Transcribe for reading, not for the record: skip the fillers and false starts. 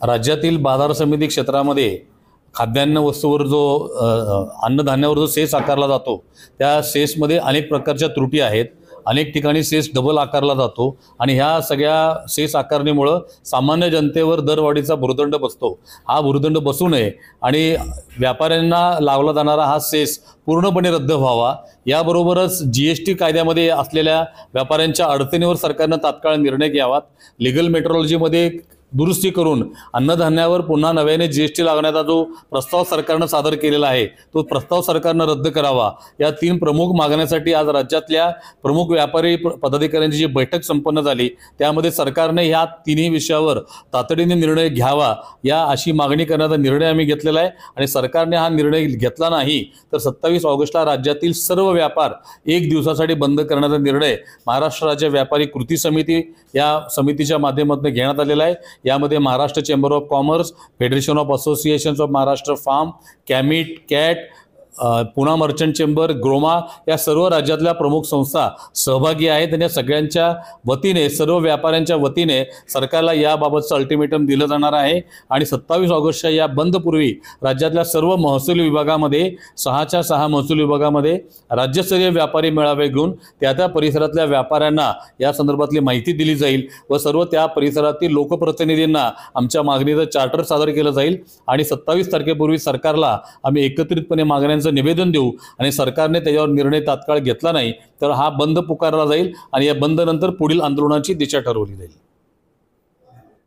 राज्यातील बाजार समिती क्षेत्रामध्ये खाद्यान्न वस्तूवर जो अन्नधान्यावर जो सेस आकारला जातो त्या सेसमध्ये अनेक प्रकारच्या त्रुटी आहेत। अनेक ठिकाणी सेस डबल आकारला जातो आणि ह्या सगळ्या सेस आकारणीमुळे सामान्य जनतेवर दरवाढीचा भुर्दंड बसतो। हा भुर्दंड बसू नये आणि व्यापाऱ्यांना लावला जाणारा हा सेस पूर्णपणे रद्द व्हावा। याबरोबरच जीएसटी कायद्यामध्ये असलेल्या व्यापाऱ्यांच्या अडचणीवर सरकारने तात्काळ निर्णय घ्यावात। लीगल मेट्रोलॉजीमध्ये दुरुस्ती करून अन्नधान्यावर पुन्हा नव्याने जीएसटी लागण्याचा जो प्रस्ताव सरकारने सादर केलेला आहे तो प्रस्ताव सरकारने रद्द करावा। या तीन प्रमुख मागण्यांसाठी आज राज्यातल्या प्रमुख व्यापारी पदाधिकाऱ्यांची जी बैठक संपन्न झाली त्यामध्ये सरकारने ह्या तिन्ही विषयावर तातडीने निर्णय घ्यावा या अशी मागणी करण्याचा निर्णय आम्ही घेतलेला आहे। आणि सरकारने हा निर्णय घेतला नाही तर 27 ऑगस्टला राज्यातील सर्व व्यापार एक दिवसासाठी बंद करण्याचा निर्णय महाराष्ट्र राज्य व्यापारी कृती समिती या समितीच्या माध्यमातून घेण्यात आलेला आहे। यामध्ये Maharashtra chamber of commerce, federation of associations of Maharashtra फार्म, कॅमिट, कॅट, पुणा मर्चंट चेंबर, ग्रोमा या सर्व राज्यातल्या प्रमुख संस्था सहभागी आहेत। आणि या सगळ्यांच्या वतीने सर्व व्यापाऱ्यांच्या वतीने सरकारला याबाबतचं अल्टिमेटम दिलं जाणार आहे। आणि 27 ऑगस्टच्या या बंदपूर्वी राज्यातल्या सर्व महसूल विभागामध्ये 6च्या 6 महसूल विभागामध्ये राज्यस्तरीय व्यापारी मेळावे घेऊन त्या परिसरातल्या व्यापाऱ्यांना या संदर्भातली माहिती दिली जाईल व सर्व त्या परिसरातील लोकप्रतिनिधींना आमच्या मागणीचं चार्टर सादर केलं जाईल। आणि 27 तारखेपूर्वी सरकारला आम्ही एकत्रितपणे मागण्या निवेदन देऊ आणि सरकारने त्याच्यावर निर्णय तात्काळ घेतला नाही तर हा बंद पुकारला जाईल आणि या बंद नंतर पुढील आंदोलनाची दिशा ठरवली जाईल।